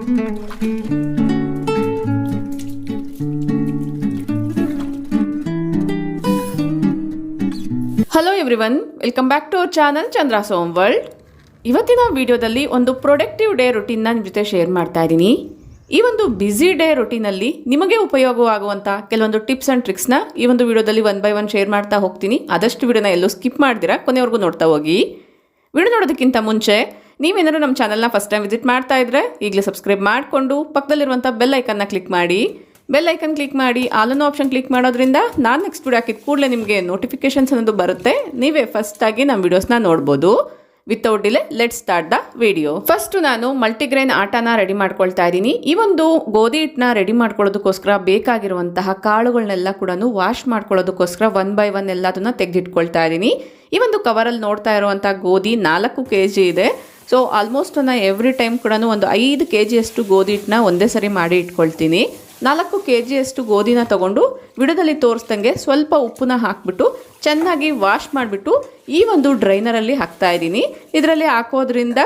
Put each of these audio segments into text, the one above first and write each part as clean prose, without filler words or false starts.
Hello everyone, welcome back to our channel Chandra's home world. ಇವತ್ತಿನ ವಿಡಿಯೋದಲ್ಲಿ ಒಂದು ಪ್ರೊಡಕ್ಟಿವ್ ಡೇ ರುಟೀನ್ ನಿಮ್ಮ ಜೊತೆ ಶೇರ್ ಮಾಡ್ತಾ ಇದ್ದೀನಿ. ಈ ಒಂದು ಬ್ಯುಸಿ ಡೇ ರುಟೀನಲ್ಲಿ ನಿಮಗೆ ಉಪಯೋಗವಾಗುವಂಥ ಕೆಲವೊಂದು ಟಿಪ್ಸ್ ಆ್ಯಂಡ್ ಟ್ರಿಕ್ಸ್ನ ಈ ಒಂದು ವಿಡಿಯೋದಲ್ಲಿ ಒನ್ ಬೈ ಒನ್ ಶೇರ್ ಮಾಡ್ತಾ ಹೋಗ್ತೀನಿ. ಆದಷ್ಟು ವಿಡಿಯೋನ ಎಲ್ಲೂ ಸ್ಕಿಪ್ ಮಾಡ್ದಿರಾ ಕೊನೆವರೆಗೂ ನೋಡ್ತಾ ಹೋಗಿ. ವಿಡಿಯೋ ನೋಡೋದಕ್ಕಿಂತ ಮುಂಚೆ ನೀವೇನಾದರೂ ನಮ್ಮ ಚಾನಲ್ನ ಫಸ್ಟ್ ಟೈಮ್ ವಿಸಿಟ್ ಮಾಡ್ತಾ ಇದ್ರೆ ಈಗಲೇ ಸಬ್ಸ್ಕ್ರೈಬ್ ಮಾಡಿಕೊಂಡು ಪಕ್ಕದಲ್ಲಿರುವಂಥ ಬೆಲ್ ಐಕನ್ನ ಕ್ಲಿಕ್ ಮಾಡಿ. ಬೆಲ್ ಐಕನ್ ಕ್ಲಿಕ್ ಮಾಡಿ ಆಲ್ ಅನ್ನೋ ಆಪ್ಷನ್ ಕ್ಲಿಕ್ ಮಾಡೋದ್ರಿಂದ ನಾನು ನೆಕ್ಸ್ಟ್ ವಿಡಿಯೋ ಹಾಕಿದ ಕೂಡಲೇ ನಿಮಗೆ ನೋಟಿಫಿಕೇಶನ್ಸ್ ಅನ್ನೋದು ಬರುತ್ತೆ. ನೀವೇ ಫಸ್ಟಾಗಿ ನಮ್ಮ ವಿಡಿಯೋಸ್ನ ನೋಡ್ಬೋದು. Without delay let start the video. First ನಾನು ಮಲ್ಟಿಗ್ರೇನ್ ಆಟನ ರೆಡಿ ಮಾಡ್ಕೊಳ್ತಾ ಇದ್ದೀನಿ. ಈ ಒಂದು ಗೋಧಿ ಹಿಟ್ಟನ್ನ ರೆಡಿ ಮಾಡ್ಕೊಳ್ಳೋದಕ್ಕೋಸ್ಕರ ಬೇಕಾಗಿರುವಂತಹ ಕಾಳುಗಳನ್ನೆಲ್ಲ ಕೂಡ ವಾಶ್ ಮಾಡ್ಕೊಳ್ಳೋದಕ್ಕೋಸ್ಕರ ಒನ್ ಬೈ ಒನ್ ಎಲ್ಲದನ್ನ ತೆಗೆದಿಟ್ಕೊಳ್ತಾ ಇದ್ದೀನಿ. ಈ ಒಂದು ಕವರಲ್ಲಿ ನೋಡ್ತಾ ಇರುವಂಥ ಗೋಧಿ 4 kg ಇದೆ. ಸೊ ಆಲ್ಮೋಸ್ಟ್ ನಾನು ಎವ್ರಿ ಟೈಮ್ ಕೂಡ ಒಂದು 5 kg ಅಷ್ಟು ಗೋಧಿ ಹಿಟ್ಟನ್ನ ಒಂದೇ ಸರಿ ಮಾಡಿ ಇಟ್ಕೊಳ್ತೀನಿ. 4 kg ಅಷ್ಟು ಗೋಧಿನ ತಗೊಂಡು ವಿಡಿಯೋದಲ್ಲಿ ತೋರಿಸ್ದಂಗೆ ಸ್ವಲ್ಪ ಉಪ್ಪನ್ನ ಹಾಕ್ಬಿಟ್ಟು ಚೆನ್ನಾಗಿ ವಾಶ್ ಮಾಡಿಬಿಟ್ಟು ಈ ಒಂದು ಡ್ರೈನರಲ್ಲಿ ಹಾಕ್ತಾ ಇದ್ದೀನಿ. ಇದರಲ್ಲಿ ಹಾಕೋದ್ರಿಂದ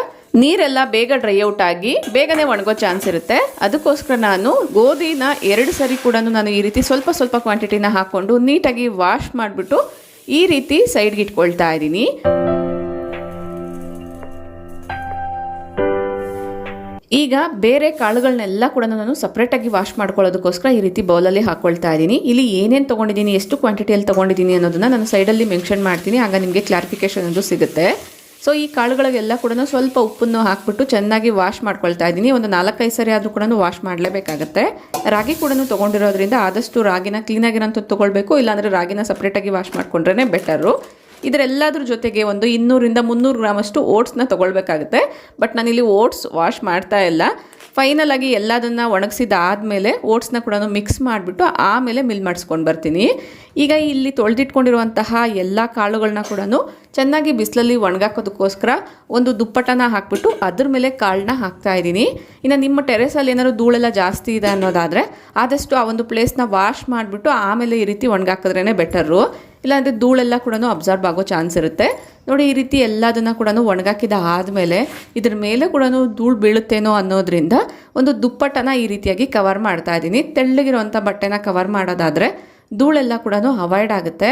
ನೀರೆಲ್ಲ ಬೇಗ ಡ್ರೈ ಔಟ್ ಆಗಿ ಬೇಗನೆ ಒಣಗೋ ಚಾನ್ಸ್ ಇರುತ್ತೆ. ಅದಕ್ಕೋಸ್ಕರ ನಾನು ಗೋಧಿನ 2 ಸರಿ ಕೂಡ ನಾನು ಈ ರೀತಿ ಸ್ವಲ್ಪ ಸ್ವಲ್ಪ ಕ್ವಾಂಟಿಟಿನ ಹಾಕ್ಕೊಂಡು ನೀಟಾಗಿ ವಾಶ್ ಮಾಡಿಬಿಟ್ಟು ಈ ರೀತಿ ಸೈಡ್ಗೆ ಇಟ್ಕೊಳ್ತಾ ಇದ್ದೀನಿ. ಈಗ ಬೇರೆ ಕಾಳುಗಳನ್ನೆಲ್ಲ ಕೂಡ ನಾನು ಸಪ್ರೇಟಾಗಿ ವಾಶ್ ಮಾಡ್ಕೊಳ್ಳೋದಕ್ಕೋಸ್ಕರ ಈ ರೀತಿ ಬೌಲಲ್ಲಿ ಹಾಕ್ಕೊಳ್ತಾ ಇದ್ದೀನಿ. ಇಲ್ಲಿ ಏನೇನು ತೊಗೊಂಡಿದ್ದೀನಿ, ಎಷ್ಟು ಕ್ವಾಂಟಿಟಿಯಲ್ಲಿ ತೊಗೊಂಡಿದ್ದೀನಿ ಅನ್ನೋದನ್ನು ನಾನು ಸೈಡಲ್ಲಿ ಮೆನ್ಷನ್ ಮಾಡ್ತೀನಿ. ಆಗ ನಿಮಗೆ ಕ್ಲಾರಿಫಿಕೇಷನ್ ಅದು ಸಿಗುತ್ತೆ. ಸೊ ಈ ಕಾಳುಗಳಿಗೆಲ್ಲ ಕೂಡ ಸ್ವಲ್ಪ ಉಪ್ಪನ್ನು ಹಾಕ್ಬಿಟ್ಟು ಚೆನ್ನಾಗಿ ವಾಶ್ ಮಾಡ್ಕೊಳ್ತಾ ಇದ್ದೀನಿ. ಒಂದು 4-5 ಸರಿ ಆದರೂ ಕೂಡ ವಾಶ್ ಮಾಡಲೇಬೇಕಾಗತ್ತೆ. ರಾಗಿ ಕೂಡ ತೊಗೊಂಡಿರೋದ್ರಿಂದ ಆದಷ್ಟು ರಾಗಿನ ಕ್ಲೀನಾಗಿರೋಂಥದ್ದು ತೊಗೊಳ್ಬೇಕು. ಇಲ್ಲಾಂದರೆ ರಾಗಿನ ಸಪ್ರೇಟಾಗಿ ವಾಶ್ ಮಾಡ್ಕೊಂಡ್ರೆ ಬೆಟರು. ಇದರೆಲ್ಲದ್ರ ಜೊತೆಗೆ ಒಂದು 200-300 ಗ್ರಾಮ್ ಅಷ್ಟು ಓಟ್ಸ್ನ ತೊಗೊಳ್ಬೇಕಾಗುತ್ತೆ. ಬಟ್ ನಾನಿಲ್ಲಿ ಓಟ್ಸ್ ವಾಶ್ ಮಾಡ್ತಾ ಇಲ್ಲ. ಫೈನಲ್ ಆಗಿ ಎಲ್ಲದನ್ನು ಒಣಗಿಸಿದಾದ್ಮೇಲೆ ಓಟ್ಸ್ನ ಕೂಡ ಮಿಕ್ಸ್ ಮಾಡಿಬಿಟ್ಟು ಆಮೇಲೆ ಮಿಲ್ ಮಾಡಿಸ್ಕೊಂಡು ಬರ್ತೀನಿ. ಈಗ ಇಲ್ಲಿ ತೊಳೆದಿಟ್ಕೊಂಡಿರುವಂತಹ ಎಲ್ಲ ಕಾಳುಗಳನ್ನ ಕೂಡ ಚೆನ್ನಾಗಿ ಬಿಸಿಲಲ್ಲಿ ಒಣಗಾಕೋದಕ್ಕೋಸ್ಕರ ಒಂದು ದುಪ್ಪಟನ ಹಾಕ್ಬಿಟ್ಟು ಅದ್ರ ಮೇಲೆ ಕಾಳನ್ನ ಹಾಕ್ತಾ ಇದ್ದೀನಿ. ಇನ್ನು ನಿಮ್ಮ ಟೆರೆಸಲ್ಲಿ ಏನಾದ್ರು ಧೂಳೆಲ್ಲ ಜಾಸ್ತಿ ಇದೆ ಅನ್ನೋದಾದರೆ ಆದಷ್ಟು ಆ ಒಂದು ಪ್ಲೇಸ್ನ ವಾಶ್ ಮಾಡಿಬಿಟ್ಟು ಆಮೇಲೆ ಈ ರೀತಿ ಒಣಗಾಕಿದ್ರೇ ಬೆಟರು. ಇಲ್ಲಾಂದರೆ ಧೂಳೆಲ್ಲ ಕೂಡ ಅಬ್ಸರ್ವ್ ಆಗೋ ಚಾನ್ಸ್ ಇರುತ್ತೆ. ನೋಡಿ, ಈ ರೀತಿ ಎಲ್ಲದನ್ನು ಕೂಡ ಒಣಗಾಕಿದ ಆದಮೇಲೆ ಇದ್ರ ಮೇಲೆ ಕೂಡ ಧೂಳು ಬೀಳುತ್ತೇನೋ ಅನ್ನೋದ್ರಿಂದ ಒಂದು ದುಪ್ಪಟನ ಈ ರೀತಿಯಾಗಿ ಕವರ್ ಮಾಡ್ತಾ ಇದ್ದೀನಿ. ತೆಳ್ಳಗಿರುವಂಥ ಬಟ್ಟೆನ ಕವರ್ ಮಾಡೋದಾದರೆ ಧೂಳೆಲ್ಲ ಕೂಡ ಅವಾಯ್ಡ್ ಆಗುತ್ತೆ.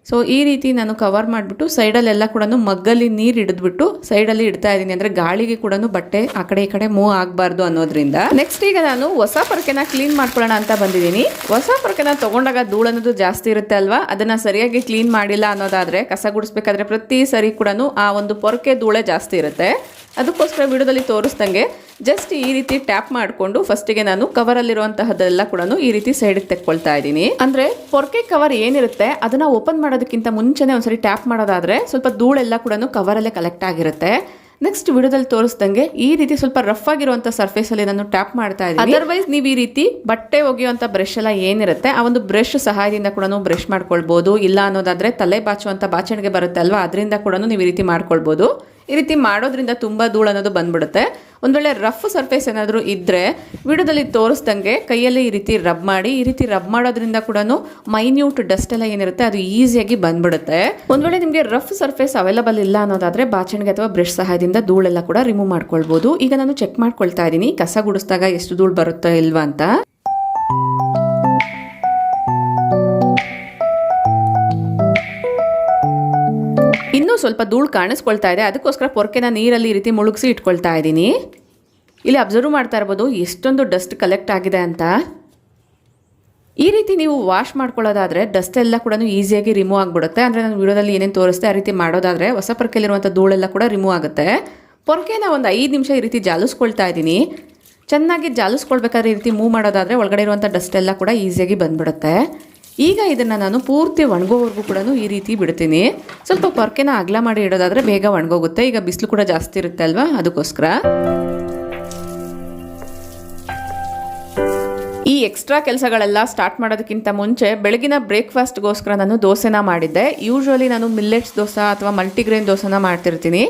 ಸೊ ಈ ರೀತಿ ನಾನು ಕವರ್ ಮಾಡಿಬಿಟ್ಟು ಸೈಡಲ್ಲೆಲ್ಲ ಕೂಡ ಮಗ್ಗಲ್ಲಿ ನೀರು ಹಿಡಿದ್ಬಿಟ್ಟು ಸೈಡಲ್ಲಿ ಇಡ್ತಾ ಇದ್ದೀನಿ. ಅಂದರೆ ಗಾಳಿಗೆ ಕೂಡ ಬಟ್ಟೆ ಆ ಕಡೆ ಈ ಕಡೆ ಮೂವ್ ಆಗಬಾರ್ದು ಅನ್ನೋದ್ರಿಂದ. ನೆಕ್ಸ್ಟ್ ಈಗ ನಾನು ಹೊಸ ಪೊರಕೆನ ಕ್ಲೀನ್ ಮಾಡ್ಕೊಳ್ಳೋಣ ಅಂತ ಬಂದಿದ್ದೀನಿ. ಹೊಸ ಪೊರಕೆನ ತೊಗೊಂಡಾಗ ಧೂಳು ಅನ್ನೋದು ಜಾಸ್ತಿ ಇರುತ್ತೆ ಅಲ್ವಾ, ಅದನ್ನು ಸರಿಯಾಗಿ ಕ್ಲೀನ್ ಮಾಡಿಲ್ಲ ಅನ್ನೋದಾದರೆ ಕಸ ಗುಡಿಸ್ಬೇಕಾದ್ರೆ ಪ್ರತಿ ಸರಿ ಕೂಡ ಆ ಒಂದು ಪೊರಕೆ ಧೂಳೆ ಜಾಸ್ತಿ ಇರುತ್ತೆ. ಅದಕ್ಕೋಸ್ಕರ ವಿಡಿಯೋದಲ್ಲಿ ತೋರಿಸ್ದಂಗೆ ಜಸ್ಟ್ ಈ ರೀತಿ ಟ್ಯಾಪ್ ಮಾಡಿಕೊಂಡು ಫಸ್ಟಿಗೆ ನಾನು ಕವರಲ್ಲಿರುವಂತಹದ್ದೆಲ್ಲ ಕೂಡ ಈ ರೀತಿ ಸೈಡಿಗೆ ತೆಕ್ಕೊಳ್ತಾ ಇದ್ದೀನಿ. ಅಂದರೆ ಪೊರಕೆ ಕವರ್ ಏನಿರುತ್ತೆ ಅದನ್ನು ಓಪನ್ ಮಾಡೋದಕ್ಕಿಂತ ಮುಂಚೆನೇ ಒಂದ್ಸರಿ ಟ್ಯಾಪ್ ಮಾಡೋದಾದರೆ ಸ್ವಲ್ಪ ಧೂಳೆಲ್ಲ ಕೂಡ ಕವರಲ್ಲೇ ಕಲೆಕ್ಟ್ ಆಗಿರುತ್ತೆ. ನೆಕ್ಸ್ಟ್ ವಿಡಿಯೋದಲ್ಲಿ ತೋರಿಸ್ದಂಗೆ ಈ ರೀತಿ ಸ್ವಲ್ಪ ರಫ್ ಆಗಿರುವಂಥ ಸರ್ಫೇಸಲ್ಲಿ ನಾನು ಟ್ಯಾಪ್ ಮಾಡ್ತಾ ಇದ್ದೀನಿ. ಅದರ್ವೈಸ್ ನೀವು ಈ ರೀತಿ ಬಟ್ಟೆ ಒಗೆಯುವಂಥ ಬ್ರಷ್ ಎಲ್ಲ ಏನಿರುತ್ತೆ ಆ ಒಂದು ಬ್ರಷ್ ಸಹಾಯದಿಂದ ಕೂಡ ಬ್ರಷ್ ಮಾಡ್ಕೊಳ್ಬೋದು. ಇಲ್ಲ ಅನ್ನೋದಾದರೆ ತಲೆ ಬಾಚುವಂಥ ಬಾಚಣಿಗೆ ಬರುತ್ತೆ ಅಲ್ವಾ, ಅದರಿಂದ ಕೂಡ ನೀವು ಈ ರೀತಿ ಮಾಡ್ಕೊಳ್ಬೋದು. ಈ ರೀತಿ ಮಾಡೋದ್ರಿಂದ ತುಂಬ ಧೂಳು ಅನ್ನೋದು ಬಂದ್ಬಿಡುತ್ತೆ. ಒಂದು ವೇಳೆ ರಫ್ ಸರ್ಫೇಸ್ ಏನಾದರೂ ಇದ್ದರೆ ವಿಡಿಯೋದಲ್ಲಿ ತೋರಿಸ್ದಂಗೆ ಕೈಯಲ್ಲಿ ಈ ರೀತಿ ರಬ್ ಮಾಡಿ, ಈ ರೀತಿ ರಬ್ ಮಾಡೋದ್ರಿಂದ ಕೂಡ ಮೈನ್ಯೂಟ್ ಡಸ್ಟ್ ಎಲ್ಲ ಏನಿರುತ್ತೆ ಅದು ಈಸಿಯಾಗಿ ಬಂದ್ಬಿಡುತ್ತೆ. ಒಂದು ವೇಳೆ ನಿಮಗೆ ರಫ್ ಸರ್ಫೇಸ್ ಅವೈಲಬಲ್ ಇಲ್ಲ ಅನ್ನೋದಾದರೆ ಬಾಚಣಿಗೆ ಅಥವಾ ಬ್ರಷ್ ಸಹಾಯದಿಂದ ಧೂಳೆಲ್ಲ ಕೂಡ ರಿಮೂವ್ ಮಾಡ್ಕೊಳ್ಬೋದು. ಈಗ ನಾನು ಚೆಕ್ ಮಾಡ್ಕೊಳ್ತಾ ಇದ್ದೀನಿ ಕಸ ಗುಡಿಸಿದಾಗ ಎಷ್ಟು ಧೂಳು ಬರುತ್ತೋ ಇಲ್ವಾ ಅಂತ. ಇನ್ನೂ ಸ್ವಲ್ಪ ಧೂಳು ಕಾಣಿಸ್ಕೊಳ್ತಾ ಇದೆ, ಅದಕ್ಕೋಸ್ಕರ ಪೊರಕೆನ ನೀರಲ್ಲಿ ಈ ರೀತಿ ಮುಳುಗಿಸಿ ಇಟ್ಕೊಳ್ತಾ ಇದ್ದೀನಿ. ಇಲ್ಲಿ ಅಬ್ಸರ್ವ್ ಮಾಡ್ತಾ ಇರ್ಬೋದು ಎಷ್ಟೊಂದು ಡಸ್ಟ್ ಕಲೆಕ್ಟ್ ಆಗಿದೆ ಅಂತ. ಈ ರೀತಿ ನೀವು ವಾಶ್ ಮಾಡ್ಕೊಳ್ಳೋದಾದರೆ ಡಸ್ಟ್ ಎಲ್ಲ ಕೂಡ ಈಸಿಯಾಗಿ ರಿಮೂವ್ ಆಗಿಬಿಡುತ್ತೆ. ಅಂದರೆ ನಾನು ವಿಡಿಯೋದಲ್ಲಿ ಏನೇನು ತೋರಿಸ್ತೆ ಆ ರೀತಿ ಮಾಡೋದಾದರೆ ಹೊಸ ಪೊರಕೆಯಲ್ಲಿರುವಂಥ ಧೂಳೆಲ್ಲ ಕೂಡ ರಿಮೂವ್ ಆಗುತ್ತೆ. ಪೊರಕೆನ ಒಂದು 5 ನಿಮಿಷ ಈ ರೀತಿ ಜಾಲಿಸ್ಕೊಳ್ತಾ ಇದ್ದೀನಿ. ಚೆನ್ನಾಗಿ ಜಾಲಿಸ್ಕೊಳ್ಬೇಕಾದ್ರೆ ಈ ರೀತಿ ಮೂವ್ ಮಾಡೋದಾದರೆ ಒಳಗಡೆ ಇರುವಂಥ ಡಸ್ಟ್ ಎಲ್ಲ ಕೂಡ ಈಸಿಯಾಗಿ ಬಂದ್ಬಿಡುತ್ತೆ. ಈಗ ಇದನ್ನು ನಾನು ಪೂರ್ತಿ ಒಣಗೋವರೆಗೂ ಕೂಡ ಈ ರೀತಿ ಬಿಡ್ತೀನಿ. ಸ್ವಲ್ಪ ಪೊರಕೆನ ಅಗಲ ಮಾಡಿ ಇಡೋದಾದರೆ ಬೇಗ ಒಣಗೋಗುತ್ತೆ. ಈಗ ಬಿಸಿಲು ಕೂಡ ಜಾಸ್ತಿ ಇರುತ್ತೆ ಅಲ್ವಾ, ಅದಕ್ಕೋಸ್ಕರ. ಈ ಎಕ್ಸ್ಟ್ರಾ ಕೆಲಸಗಳೆಲ್ಲ ಸ್ಟಾರ್ಟ್ ಮಾಡೋದಕ್ಕಿಂತ ಮುಂಚೆ ಬೆಳಗಿನ ಬ್ರೇಕ್ಫಾಸ್ಟ್ಗೋಸ್ಕರ ನಾನು ದೋಸೆನ ಮಾಡಿದ್ದೆ. ಯೂಶ್ವಲಿ ನಾನು ಮಿಲ್ಲೆಟ್ಸ್ ದೋಸೆ ಅಥವಾ ಮಲ್ಟಿಗ್ರೇನ್ ದೋಸೆನ ಮಾಡ್ತಿರ್ತೀನಿ.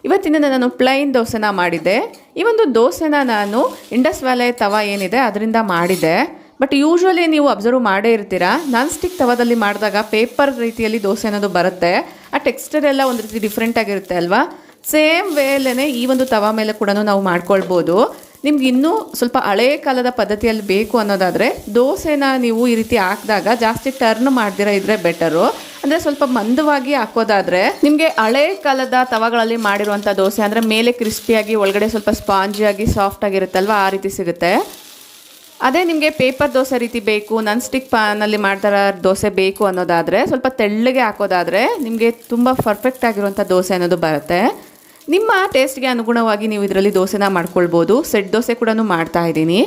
ಇವತ್ತಿನ ನಾನು ಪ್ಲೈನ್ ದೋಸೆನ ಮಾಡಿದ್ದೆ. ಈ ಒಂದು ದೋಸೆನ ನಾನು ಇಂಡಸ್ ವ್ಯಾಲಿ ತವ ಏನಿದೆ ಅದರಿಂದ ಮಾಡಿದ್ದೆ. ಬಟ್ ಯೂಶ್ವಲಿ ನೀವು ಅಬ್ಸರ್ವ್ ಮಾಡೇ ಇರ್ತೀರಾ, ನಾನ್ ಸ್ಟಿಕ್ ತವದಲ್ಲಿ ಮಾಡಿದಾಗ ಪೇಪರ್ ರೀತಿಯಲ್ಲಿ ದೋಸೆ ಅನ್ನೋದು ಬರುತ್ತೆ. ಆ ಟೆಕ್ಸ್ಚರ್ ಎಲ್ಲ ಒಂದು ರೀತಿ ಡಿಫ್ರೆಂಟ್ ಆಗಿರುತ್ತೆ ಅಲ್ವಾ. ಸೇಮ್ ವೇಲೇನೆ ಈ ಒಂದು ತವ ಮೇಲೆ ಕೂಡ ನಾವು ಮಾಡ್ಕೊಳ್ಬೋದು. ನಿಮ್ಗೆ ಇನ್ನೂ ಸ್ವಲ್ಪ ಹಳೇ ಕಾಲದ ಪದ್ಧತಿಯಲ್ಲಿ ಬೇಕು ಅನ್ನೋದಾದರೆ ದೋಸೆನ ನೀವು ಈ ರೀತಿ ಹಾಕಿದಾಗ ಜಾಸ್ತಿ ಟರ್ನ್ ಮಾಡ್ದಿರ ಇದ್ರೆ ಬೆಟರು. ಅಂದರೆ ಸ್ವಲ್ಪ ಮಂದವಾಗಿ ಹಾಕೋದಾದರೆ ನಿಮಗೆ ಹಳೇ ಕಾಲದ ತವಗಳಲ್ಲಿ ಮಾಡಿರುವಂಥ ದೋಸೆ ಅಂದರೆ ಮೇಲೆ ಕ್ರಿಸ್ಪಿಯಾಗಿ ಒಳಗಡೆ ಸ್ವಲ್ಪ ಸ್ಪಾಂಜಿಯಾಗಿ ಸಾಫ್ಟ್ ಆಗಿರುತ್ತಲ್ವ, ಆ ರೀತಿ ಸಿಗುತ್ತೆ. ಅದೇ ನಿಮಗೆ ಪೇಪರ್ ದೋಸೆ ರೀತಿ ಬೇಕು, ನಾನ್ ಸ್ಟಿಕ್ ಪ್ಯಾನಲ್ಲಿ ಮಾಡ್ತಾರ ದೋಸೆ ಬೇಕು ಅನ್ನೋದಾದರೆ ಸ್ವಲ್ಪ ತೆಳ್ಳಗೆ ಹಾಕೋದಾದರೆ ನಿಮಗೆ ತುಂಬ ಪರ್ಫೆಕ್ಟ್ ಆಗಿರುವಂಥ ದೋಸೆ ಅನ್ನೋದು ಬರುತ್ತೆ. ನಿಮ್ಮ ಟೇಸ್ಟ್ಗೆ ಅನುಗುಣವಾಗಿ ನೀವು ಇದರಲ್ಲಿ ದೋಸೆನ ಮಾಡ್ಕೊಳ್ಬೋದು. ಸೆಟ್ ದೋಸೆ ಕೂಡ ಮಾಡ್ತಾ ಇದ್ದೀನಿ.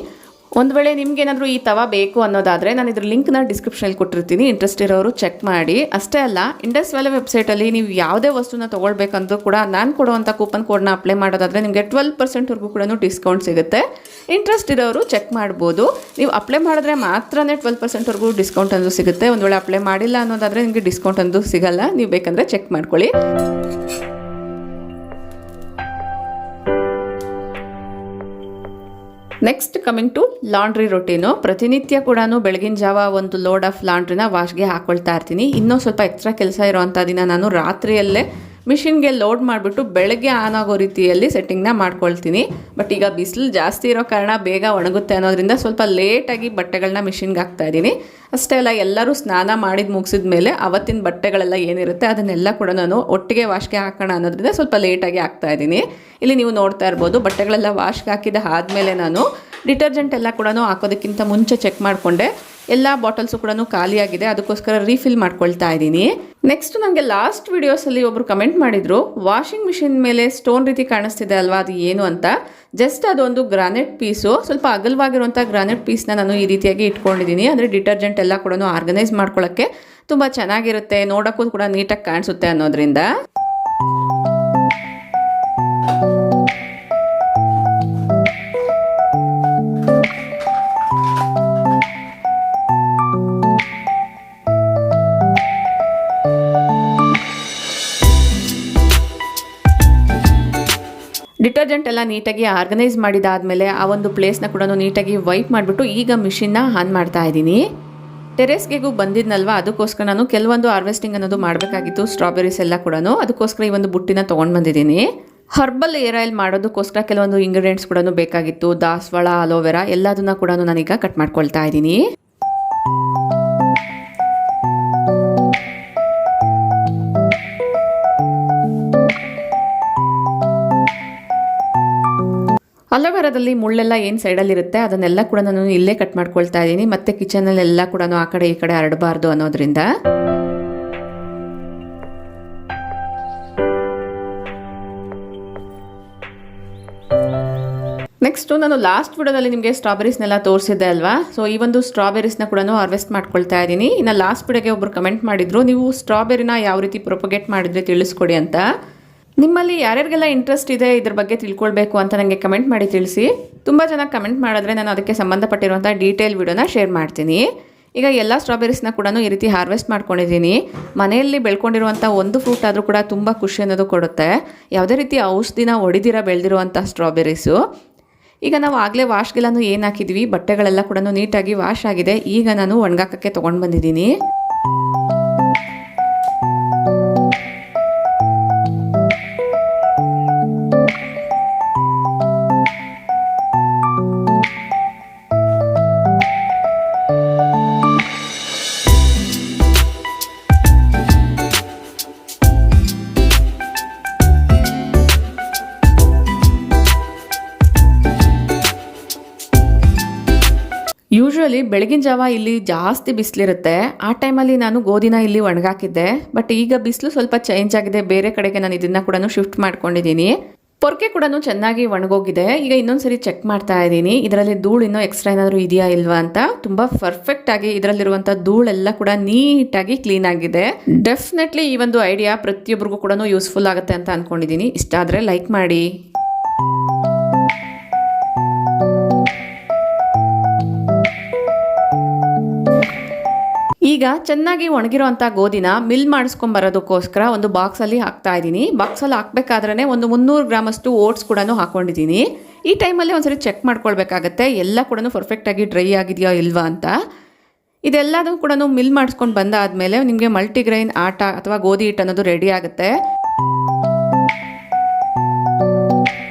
ಒಂದು ವೇಳೆ ನಿಮ್ಗೇನಾದರೂ ಈ ತವ ಬೇಕು ಅನ್ನೋದಾದರೆ ನಾನು ಇದ್ರ ಲಿಂಕ್ನ ಡಿಸ್ಕ್ರಿಪ್ಷನಲ್ಲಿ ಕೊಟ್ಟಿರ್ತೀನಿ, ಇಂಟ್ರೆಸ್ಟ್ ಇರೋರು ಚೆಕ್ ಮಾಡಿ. ಅಷ್ಟೇ ಅಲ್ಲ, ಇಂಡಸ್ ವ್ಯಾಲಿ ವೆಬ್ಸೈಟಲ್ಲಿ ನೀವು ಯಾವುದೇ ವಸ್ತುನ ತೊಗೊಳ್ಬೇಕಂದ್ರೂ ಕೂಡ ನಾನು ಕೊಡುವಂಥ ಕೂಪನ್ ಕೋಡ್ನ ಅಪ್ಲೈ ಮಾಡೋದಾದರೆ ನಿಮಗೆ 12% ಕೂಡ ಡಿಸ್ಕೌಂಟ್ ಸಿಗುತ್ತೆ. ಇಂಟ್ರೆಸ್ಟ್ ಇರೋರು ಚೆಕ್ ಮಾಡ್ಬೋದು. ನೀವು ಅಪ್ಲೈ ಮಾಡಿದ್ರೆ ಮಾತ್ರನೇ 12% ಡಿಸ್ಕೌಂಟ್ ಅನ್ನೋದು ಸಿಗುತ್ತೆ. ಒಂದು ವೇಳೆ ಅಪ್ಲೈ ಮಾಡಿಲ್ಲ ಅನ್ನೋದಾದರೆ ನಿಮಗೆ ಡಿಸ್ಕೌಂಟ್ ಅನ್ನೋದು ಸಿಗಲ್ಲ. ನೀವು ಬೇಕಂದರೆ ಚೆಕ್ ಮಾಡ್ಕೊಳ್ಳಿ. Next coming to laundry routine. ಪ್ರತಿನಿತ್ಯ ಕೂಡ ಬೆಳಗಿನ ಜಾವ ಒಂದು ಲೋಡ್ ಆಫ್ ಲಾಂಡ್ರಿನ ವಾಶ್ಗೆ ಹಾಕ್ಕೊಳ್ತಾ ಇರ್ತೀನಿ. ಇನ್ನೂ ಸ್ವಲ್ಪ ಎಕ್ಸ್ಟ್ರಾ ಕೆಲಸ ಇರೋವಂಥ ದಿನ ನಾನು ರಾತ್ರಿಯಲ್ಲೇ ಮಿಷಿನ್ಗೆ ಲೋಡ್ ಮಾಡಿಬಿಟ್ಟು ಬೆಳಗ್ಗೆ ಆನ್ ಆಗೋ ರೀತಿಯಲ್ಲಿ ಸೆಟ್ಟಿಂಗ್ನ ಮಾಡ್ಕೊಳ್ತೀನಿ. ಬಟ್ ಈಗ ಬಿಸಿಲು ಜಾಸ್ತಿ ಇರೋ ಕಾರಣ ಬೇಗ ಒಣಗುತ್ತೆ ಅನ್ನೋದ್ರಿಂದ ಸ್ವಲ್ಪ ಲೇಟಾಗಿ ಬಟ್ಟೆಗಳನ್ನ ಮಿಷಿನ್ಗೆ ಹಾಕ್ತಾ ಇದ್ದೀನಿ. ಅಷ್ಟೇ ಅಲ್ಲ, ಎಲ್ಲರೂ ಸ್ನಾನ ಮಾಡಿದ ಮುಗಿಸಿದ ಮೇಲೆ ಅವತ್ತಿನ ಬಟ್ಟೆಗಳೆಲ್ಲ ಏನಿರುತ್ತೆ ಅದನ್ನೆಲ್ಲ ಕೂಡ ನಾನು ಒಟ್ಟಿಗೆ ವಾಶ್ಗೆ ಹಾಕೋಣ ಅನ್ನೋದ್ರಿಂದ ಸ್ವಲ್ಪ ಲೇಟಾಗಿ ಹಾಕ್ತಾ ಇದ್ದೀನಿ. ಇಲ್ಲಿ ನೀವು ನೋಡ್ತಾ ಇರ್ಬೋದು, ಬಟ್ಟೆಗಳೆಲ್ಲ ವಾಶ್ಗೆ ಹಾಕಿದ ಆದಮೇಲೆ ನಾನು ಡಿಟರ್ಜೆಂಟ್ ಎಲ್ಲ ಕೂಡ ಹಾಕೋದಕ್ಕಿಂತ ಮುಂಚೆ ಚೆಕ್ ಮಾಡಿಕೊಂಡೆ. ಎಲ್ಲ ಬಾಟಲ್ಸು ಕೂಡ ಖಾಲಿಯಾಗಿದೆ, ಅದಕ್ಕೋಸ್ಕರ ರೀಫಿಲ್ ಮಾಡ್ಕೊಳ್ತಾ ಇದ್ದೀನಿ. ನೆಕ್ಸ್ಟ್ ನನಗೆ ಲಾಸ್ಟ್ ವಿಡಿಯೋಸಲ್ಲಿ ಒಬ್ಬರು ಕಮೆಂಟ್ ಮಾಡಿದರು, ವಾಷಿಂಗ್ ಮಿಷಿನ್ ಮೇಲೆ ಸ್ಟೋನ್ ರೀತಿ ಕಾಣಿಸ್ತಿದೆ ಅಲ್ವಾ, ಅದು ಏನು ಅಂತ. ಜಸ್ಟ್ ಅದೊಂದು ಗ್ರಾನೈಟ್ ಪೀಸು, ಸ್ವಲ್ಪ ಅಗಲವಾಗಿರುವಂಥ ಗ್ರಾನೈಟ್ ಪೀಸ್ನ ನಾನು ಈ ರೀತಿಯಾಗಿ ಇಟ್ಕೊಂಡಿದ್ದೀನಿ. ಅಂದರೆ ಡಿಟರ್ಜೆಂಟ್ ಎಲ್ಲ ಕೂಡ ಆರ್ಗನೈಸ್ ಮಾಡ್ಕೊಳ್ಳೋಕ್ಕೆ ತುಂಬ ಚೆನ್ನಾಗಿರುತ್ತೆ, ನೋಡೋಕ್ಕೂ ಕೂಡ ನೀಟಾಗಿ ಕಾಣಿಸುತ್ತೆ ಅನ್ನೋದ್ರಿಂದ. ಡಿಟರ್ಜೆಂಟ್ ಎಲ್ಲ ನೀಟಾಗಿ ಆರ್ಗನೈಸ್ ಮಾಡಿದಾದಮೇಲೆ ಆ ಒಂದು ಪ್ಲೇಸ್ನ ಕೂಡ ನೀಟಾಗಿ ವೈಪ್ ಮಾಡಿಬಿಟ್ಟು ಈಗ ಮಿಷಿನ್ನ ಆನ್ ಮಾಡ್ತಾ ಇದ್ದೀನಿ. ಟೆರೆಸ್ಗೆಗೂ ಬಂದಿದ್ನಲ್ವ, ಅದಕ್ಕೋಸ್ಕರ ನಾನು ಕೆಲವೊಂದು ಹಾರ್ವೆಸ್ಟಿಂಗ್ ಅನ್ನೋದು ಮಾಡಬೇಕಾಗಿತ್ತು, ಸ್ಟ್ರಾಬೆರೀಸ್ ಎಲ್ಲ ಕೂಡ. ಅದಕ್ಕೋಸ್ಕರ ಈ ಒಂದು ಬುಟ್ಟಿನ ತೊಗೊಂಡು ಬಂದಿದ್ದೀನಿ. ಹರ್ಬಲ್ ಏರ್ ಆಯಿಲ್ ಮಾಡೋದಕ್ಕೋಸ್ಕರ ಕೆಲವೊಂದು ಇಂಗ್ರೀಡಿಯೆಂಟ್ಸ್ ಕೂಡ ಬೇಕಾಗಿತ್ತು. ದಾಸವಾಳ, ಅಲೋವೆರಾ ಎಲ್ಲದನ್ನ ಕೂಡ ನಾನೀಗ ಕಟ್ ಮಾಡ್ಕೊಳ್ತಾ ಇದ್ದೀನಿ. ಅಲೋವೆರಾದಲ್ಲಿ ಮುಳ್ಳೆಲ್ಲ ಏನು ಸೈಡಲ್ಲಿರುತ್ತೆ ಅದನ್ನೆಲ್ಲ ಕೂಡ ನಾನು ಇಲ್ಲೇ ಕಟ್ ಮಾಡ್ಕೊಳ್ತಾ ಇದ್ದೀನಿ. ಮತ್ತು ಕಿಚನಲ್ಲೆಲ್ಲ ಕೂಡ ಆ ಕಡೆ ಈ ಕಡೆ ಹರಡಬಾರ್ದು ಅನ್ನೋದ್ರಿಂದ. ನೆಕ್ಸ್ಟು ನಾನು ಲಾಸ್ಟ್ ವಿಡಿಯೋದಲ್ಲಿ ನಿಮಗೆ ಸ್ಟ್ರಾಬೆರೀಸ್ನೆಲ್ಲ ತೋರಿಸಿದ್ದೆ ಅಲ್ವಾ. ಸೊ ಈ ಒಂದು ಸ್ಟ್ರಾಬೆರೀಸ್ನ ಕೂಡ ಹಾರ್ವೆಸ್ಟ್ ಮಾಡ್ಕೊಳ್ತಾ ಇದ್ದೀನಿ. ಇನ್ನು ಲಾಸ್ಟ್ ವಿಡಿಯೋಗೆ ಒಬ್ಬರು ಕಮೆಂಟ್ ಮಾಡಿದ್ರು, ನೀವು ಸ್ಟ್ರಾಬೆರಿನ ಯಾವ ರೀತಿ ಪ್ರೊಪಗೇಟ್ ಮಾಡಿದ್ರೆ ತಿಳಿಸ್ಕೊಡಿ ಅಂತ. ನಿಮ್ಮಲ್ಲಿ ಯಾರ್ಯಾರಿಗೆಲ್ಲ ಇಂಟ್ರೆಸ್ಟ್ ಇದೆ ಇದ್ರ ಬಗ್ಗೆ ತಿಳ್ಕೊಳ್ಬೇಕು ಅಂತ ನನಗೆ ಕಮೆಂಟ್ ಮಾಡಿ ತಿಳಿಸಿ. ತುಂಬ ಜನ ಕಮೆಂಟ್ ಮಾಡಿದ್ರೆ ನಾನು ಅದಕ್ಕೆ ಸಂಬಂಧಪಟ್ಟಿರುವಂಥ ಡೀಟೇಲ್ ವಿಡಿಯೋನ ಶೇರ್ ಮಾಡ್ತೀನಿ. ಈಗ ಎಲ್ಲ ಸ್ಟ್ರಾಬೆರೀಸ್ನ ಕೂಡ ಈ ರೀತಿ ಹಾರ್ವೆಸ್ಟ್ ಮಾಡ್ಕೊಂಡಿದ್ದೀನಿ. ಮನೆಯಲ್ಲಿ ಬೆಳ್ಕೊಂಡಿರುವಂಥ ಒಂದು ಫ್ರೂಟ್ ಆದರೂ ಕೂಡ ತುಂಬ ಖುಷಿ ಅನ್ನೋದು ಕೊಡುತ್ತೆ. ಯಾವುದೇ ರೀತಿ ಔಷಧಿನ ಹೊಡಿದಿರ ಬೆಳೆದಿರುವಂಥ ಸ್ಟ್ರಾಬೆರೀಸು. ಈಗ ನಾವು ಆಗಲೇ ವಾಶ್ಗೆಲ್ಲನೂ ಏನು ಹಾಕಿದ್ವಿ, ಬಟ್ಟೆಗಳೆಲ್ಲ ಕೂಡ ನೀಟಾಗಿ ವಾಶ್ ಆಗಿದೆ. ಈಗ ನಾನು ಒಣಗಾಕಕ್ಕೆ ತೊಗೊಂಡು ಬಂದಿದ್ದೀನಿ. ಯೂಶ್ವಲಿ ಬೆಳಗಿನ ಜಾವ ಇಲ್ಲಿ ಜಾಸ್ತಿ ಬಿಸಿಲಿರುತ್ತೆ. ಆ ಟೈಮಲ್ಲಿ ನಾನು ಗೋಧಿನ ಇಲ್ಲಿ ಒಣಗಾಕಿದ್ದೆ. ಬಟ್ ಈಗ ಬಿಸಿಲು ಸ್ವಲ್ಪ ಚೇಂಜ್ ಆಗಿದೆ, ಬೇರೆ ಕಡೆಗೆ ನಾನು ಇದನ್ನ ಕೂಡ ಶಿಫ್ಟ್ ಮಾಡ್ಕೊಂಡಿದ್ದೀನಿ. ಪೊರ್ಕೆ ಕೂಡ ಚೆನ್ನಾಗಿ ಒಣಗೋಗಿದೆ. ಈಗ ಇನ್ನೊಂದ್ಸರಿ ಚೆಕ್ ಮಾಡ್ತಾ ಇದ್ದೀನಿ, ಇದರಲ್ಲಿ ಧೂಳು ಇನ್ನೂ ಎಕ್ಸ್ಟ್ರಾ ಏನಾದರೂ ಇದೆಯಾ ಇಲ್ವಾ ಅಂತ. ತುಂಬ ಪರ್ಫೆಕ್ಟ್ ಆಗಿ ಇದರಲ್ಲಿರುವಂಥ ಧೂಳೆಲ್ಲ ಕೂಡ ನೀಟಾಗಿ ಕ್ಲೀನ್ ಆಗಿದೆ. ಡೆಫಿನೆಟ್ಲಿ ಈ ಒಂದು ಐಡಿಯಾ ಪ್ರತಿಯೊಬ್ಬರಿಗೂ ಕೂಡ ಯೂಸ್ಫುಲ್ ಆಗುತ್ತೆ ಅಂತ ಅನ್ಕೊಂಡಿದ್ದೀನಿ. ಇಷ್ಟ ಆದರೆ ಲೈಕ್ ಮಾಡಿ. ಈಗ ಚೆನ್ನಾಗಿ ಒಣಗಿರೋಂಥ ಗೋಧಿನ ಮಿಲ್ ಮಾಡಿಸ್ಕೊಂಬರೋದಕ್ಕೋಸ್ಕರ ಒಂದು ಬಾಕ್ಸಲ್ಲಿ ಹಾಕ್ತಾ ಇದ್ದೀನಿ. ಬಾಕ್ಸಲ್ಲಿ ಹಾಕಬೇಕಾದ್ರೆ ಒಂದು 300 ಗ್ರಾಮಷ್ಟು ಓಟ್ಸ್ ಕೂಡ ಹಾಕ್ಕೊಂಡಿದ್ದೀನಿ. ಈ ಟೈಮಲ್ಲಿ ಒಂದ್ಸರಿ ಚೆಕ್ ಮಾಡ್ಕೊಳ್ಬೇಕಾಗತ್ತೆ ಎಲ್ಲ ಕೂಡ ಪರ್ಫೆಕ್ಟಾಗಿ ಡ್ರೈ ಆಗಿದೆಯಾ ಇಲ್ವಾ ಅಂತ. ಇದೆಲ್ಲದೂ ಕೂಡ ಮಿಲ್ ಮಾಡಿಸ್ಕೊಂಡು ಬಂದಾದಮೇಲೆ ನಿಮಗೆ ಮಲ್ಟಿಗ್ರೈನ್ ಆಟ ಅಥವಾ ಗೋಧಿ ಹಿಟ್ಟು ಅನ್ನೋದು ರೆಡಿ ಆಗುತ್ತೆ.